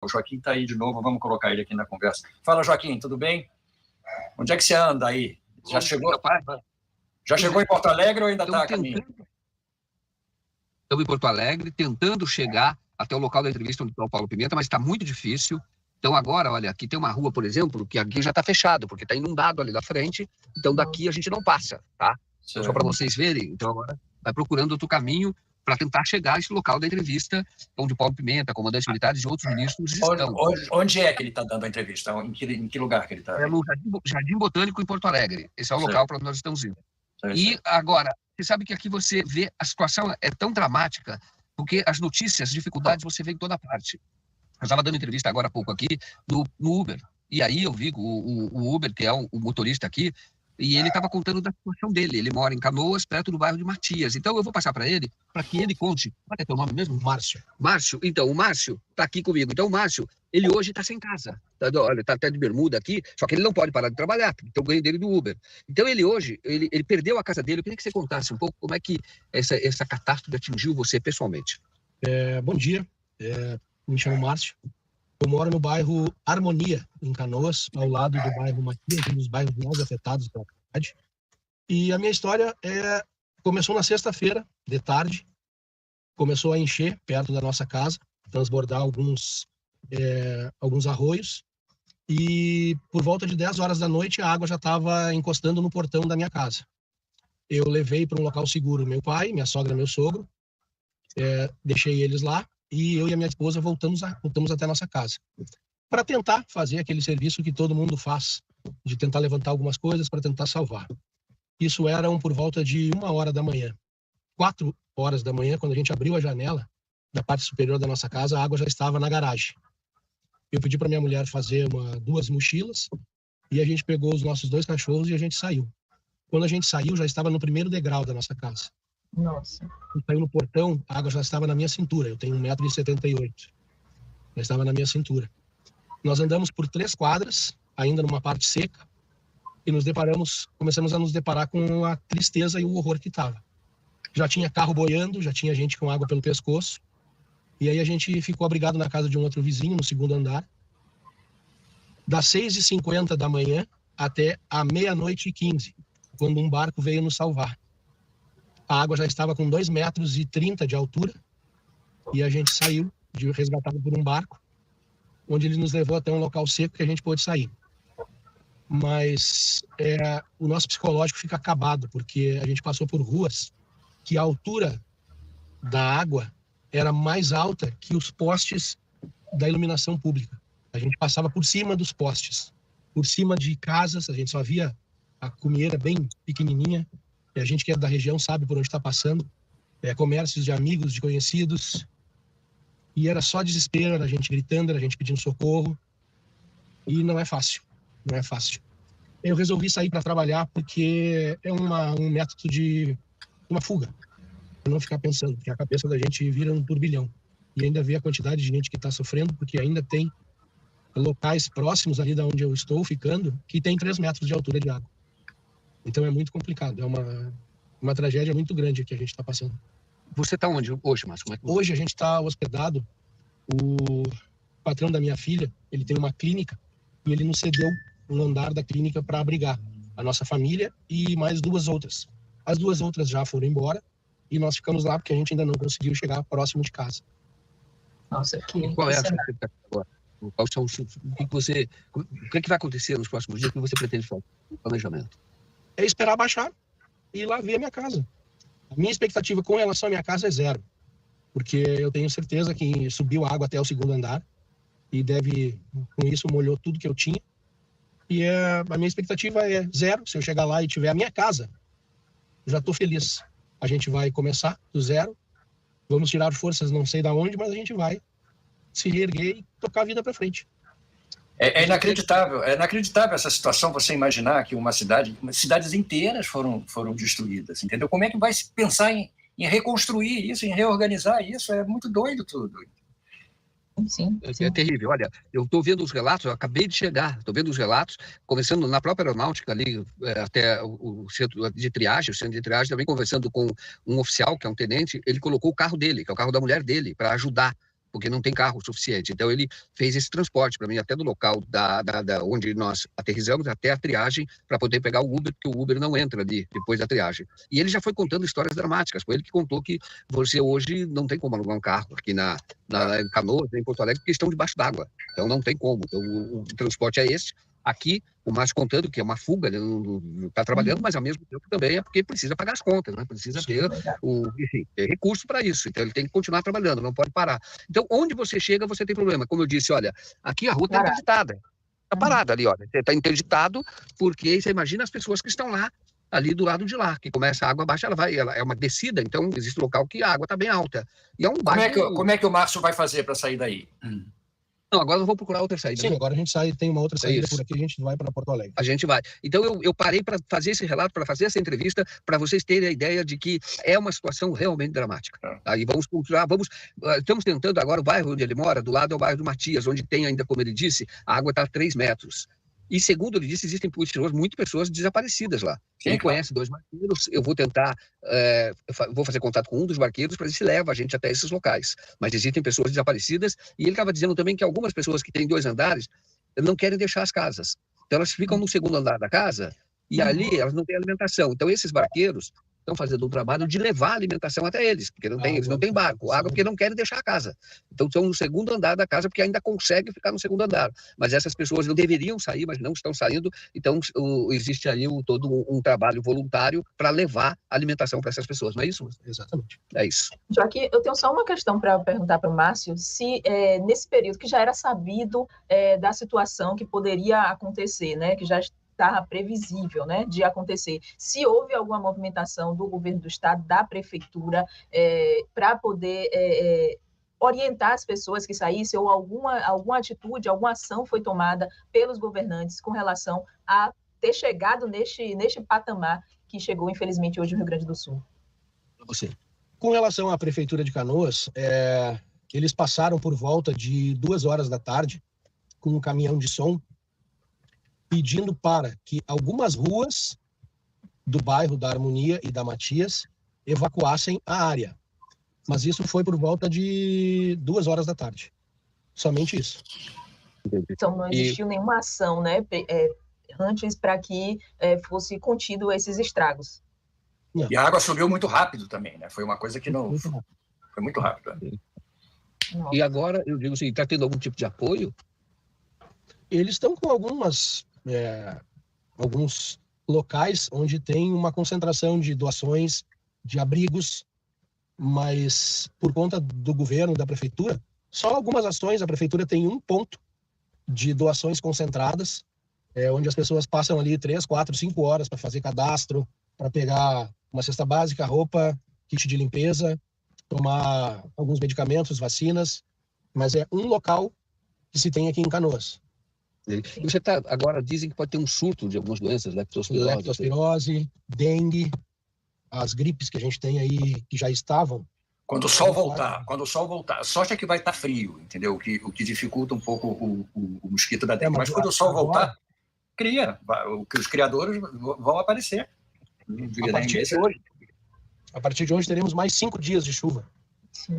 O Joaquim está aí de novo, vamos colocar ele aqui na conversa. Fala, Joaquim, tudo bem? Onde é que você anda aí? Já chegou? Já chegou em Porto Alegre ou ainda está a caminho? Estamos em Porto Alegre, tentando chegar até o local da entrevista onde está o Paulo Pimenta, mas está muito difícil. Então agora, olha, aqui tem uma rua, por exemplo, que aqui já está fechado, porque está inundado ali da frente, então daqui a gente não passa, tá? Então, só para vocês verem, então agora vai procurando outro caminho para tentar chegar a esse local da entrevista, onde o Paulo Pimenta, comandantes militares e outros ministros estão. Onde é que ele está dando a entrevista? Em que lugar que ele está? É no Jardim Botânico, em Porto Alegre. Esse é o local para onde nós estamos indo. E agora, você sabe que aqui você vê, a situação é tão dramática, porque as notícias, as dificuldades, você vê em toda parte. Eu estava dando entrevista agora há pouco aqui no Uber, e aí eu vi o Uber, que é o motorista aqui, e ele estava contando da situação dele. Ele mora em Canoas, perto do bairro de Matias. Então eu vou passar para ele, para que ele conte. Qual é teu nome mesmo? Márcio. Márcio, então, o Márcio está aqui comigo. Então o Márcio, ele hoje está sem casa. Olha, está até de bermuda aqui, só que ele não pode parar de trabalhar, porque tem o ganho dele do Uber. Então ele hoje, ele perdeu a casa dele. Eu queria que você contasse um pouco como é que essa catástrofe atingiu você pessoalmente. Bom dia, me chamo Márcio. Eu moro no bairro Harmonia, em Canoas, ao lado do bairro Matias, um dos bairros mais afetados pela cidade. E a minha história começou na sexta-feira, de tarde. Começou a encher perto da nossa casa, transbordar alguns arroios. E por volta de 10 horas da noite, a água já estava encostando no portão da minha casa. Eu levei para um local seguro meu pai, minha sogra, meu sogro. Deixei eles lá. E eu e a minha esposa voltamos até a nossa casa para tentar fazer aquele serviço que todo mundo faz, de tentar levantar algumas coisas para tentar salvar. Isso era por volta de 1h da manhã. 4h da manhã, quando a gente abriu a janela da parte superior da nossa casa, a água já estava na garagem. Eu pedi para minha mulher fazer 2 mochilas e a gente pegou os nossos 2 cachorros e a gente saiu. Quando a gente saiu, já estava no primeiro degrau da nossa casa. Nossa. Saiu no portão, a água já estava na minha cintura. Eu tenho 1,78 m. Já estava na minha cintura. Nós andamos por 3 quadras, ainda numa parte seca, e começamos a nos deparar com a tristeza e o horror que estava. Já tinha carro boiando, já tinha gente com água pelo pescoço, e aí a gente ficou abrigado na casa de um outro vizinho, no 2º andar, das 6h50 da manhã até a 00h15, quando um barco veio nos salvar. A água já estava com 2,30 m de altura e a gente saiu, resgatado por um barco, onde ele nos levou até um local seco que a gente pôde sair. Mas o nosso psicológico fica acabado, porque a gente passou por ruas que a altura da água era mais alta que os postes da iluminação pública. A gente passava por cima dos postes, por cima de casas, a gente só via a cumieira bem pequenininha. E a gente que é da região sabe por onde está passando. Comércios de amigos, de conhecidos. E era só desespero, era a gente gritando, era a gente pedindo socorro. E não é fácil, não é fácil. Eu resolvi sair para trabalhar porque é um método de uma fuga. Para não ficar pensando, porque a cabeça da gente vira um turbilhão. E ainda ver a quantidade de gente que está sofrendo, porque ainda tem locais próximos ali da onde eu estou ficando que tem 3 metros de altura de água. Então é muito complicado, é uma tragédia muito grande que a gente está passando. Você está onde hoje, Márcio? Hoje a gente está hospedado, o patrão da minha filha, ele tem uma clínica e ele nos cedeu um andar da clínica para abrigar a nossa família e mais 2 outras. As 2 outras já foram embora e nós ficamos lá porque a gente ainda não conseguiu chegar próximo de casa. Nossa, que... Qual é a sua expectativa agora? O que vai acontecer nos próximos dias? O que você pretende fazer? Planejamento? É esperar baixar e ir lá ver a minha casa. A minha expectativa com relação à minha casa é 0, porque eu tenho certeza que subiu a água até o 2º andar e com isso molhou tudo que eu tinha. E a minha expectativa é 0. Se eu chegar lá e tiver a minha casa, já estou feliz. A gente vai começar do 0, vamos tirar forças não sei de onde, mas a gente vai se reerguer e tocar a vida para frente. É inacreditável essa situação, você imaginar que cidades inteiras foram destruídas, entendeu? Como é que vai se pensar em reconstruir isso, em reorganizar isso? É muito doido tudo. Sim. É terrível. Olha, eu estou vendo os relatos, eu acabei de chegar, estou vendo os relatos, começando na própria aeronáutica ali, até o centro de triagem, também conversando com um oficial, que é um tenente, ele colocou o carro dele, que é o carro da mulher dele, para ajudar porque não tem carro suficiente. Então, ele fez esse transporte para mim, até do local onde nós aterrissamos, até a triagem, para poder pegar o Uber, porque o Uber não entra ali depois da triagem. E ele já foi contando histórias dramáticas. Foi ele que contou que você hoje não tem como alugar um carro aqui em Canoas, em Porto Alegre, porque estão debaixo d'água. Então, não tem como. Então, o transporte é esse. Aqui, o Márcio contando que é uma fuga, ele não está trabalhando, mas ao mesmo tempo também é porque precisa pagar as contas, né? Precisa ter enfim, ter recurso para isso. Então ele tem que continuar trabalhando, não pode parar. Então, onde você chega, você tem problema. Como eu disse, olha, aqui a rua está interditada. Está parada ali, olha. Está interditado porque você imagina as pessoas que estão lá, ali do lado de lá, que começa a água baixa, ela é uma descida, então existe um local que a água está bem alta. E é um bairro... Como é que o Márcio vai fazer para sair daí? Não, agora eu vou procurar outra saída. Sim, agora a gente sai, tem uma outra saída por aqui, a gente vai para Porto Alegre. A gente vai. Então, eu parei para fazer esse relato, para fazer essa entrevista, para vocês terem a ideia de que é uma situação realmente dramática. Aí vamos continuar, estamos tentando agora, o bairro onde ele mora, do lado é o bairro do Matias, onde tem ainda, como ele disse, a água está a 3 metros. E, segundo ele disse, existem muitas pessoas desaparecidas lá. Ele conhece 2 barqueiros, eu vou tentar, vou fazer contato com um dos barqueiros para ver se leva a gente até esses locais. Mas existem pessoas desaparecidas, e ele estava dizendo também que algumas pessoas que têm 2 andares não querem deixar as casas. Então, elas ficam no segundo andar da casa, e ali elas não têm alimentação. Então, esses barqueiros estão fazendo um trabalho de levar a alimentação até eles, porque eles não têm barco, água porque não querem deixar a casa. Então, estão no segundo andar da casa, porque ainda conseguem ficar no segundo andar. Mas essas pessoas não deveriam sair, mas não estão saindo. Então, existe aí todo um trabalho voluntário para levar alimentação para essas pessoas, não é isso? Exatamente. É isso. Já que eu tenho só uma questão para perguntar para o Márcio, se nesse período que já era sabido da situação que poderia acontecer, né, que já estava previsível, né, de acontecer, se houve alguma movimentação do governo do estado, da prefeitura, para poder orientar as pessoas que saíssem, ou alguma atitude, alguma ação foi tomada pelos governantes com relação a ter chegado neste patamar que chegou, infelizmente, hoje no Rio Grande do Sul. Você. Com relação à prefeitura de Canoas, eles passaram por volta de 2 horas da tarde com um caminhão de som pedindo para que algumas ruas do bairro da Harmonia e da Matias evacuassem a área. Mas isso foi por volta de 2 horas da tarde. Somente isso. Então não existiu nenhuma ação, né, antes para que fosse contido esses estragos. Não. E a água subiu muito rápido também, né? Foi uma coisa que não... Foi muito rápido. Né? E agora, eu digo assim, está tendo algum tipo de apoio? Eles estão com alguns locais onde tem uma concentração de doações, de abrigos, mas por conta do governo, da prefeitura, só algumas ações, a prefeitura tem um ponto de doações concentradas, onde as pessoas passam ali 3, 4, 5 horas para fazer cadastro, para pegar uma cesta básica, roupa, kit de limpeza, tomar alguns medicamentos, vacinas, mas é um local que se tem aqui em Canoas. Você agora dizem que pode ter um surto de algumas doenças, leptospirose, dengue, as gripes que a gente tem aí, que já estavam. Quando o sol voltar, a sorte é que vai estar frio, entendeu? O que dificulta um pouco o mosquito da dengue. Mas quando o sol voltar, os criadores vão aparecer. A partir de hoje teremos mais 5 dias de chuva. Sim.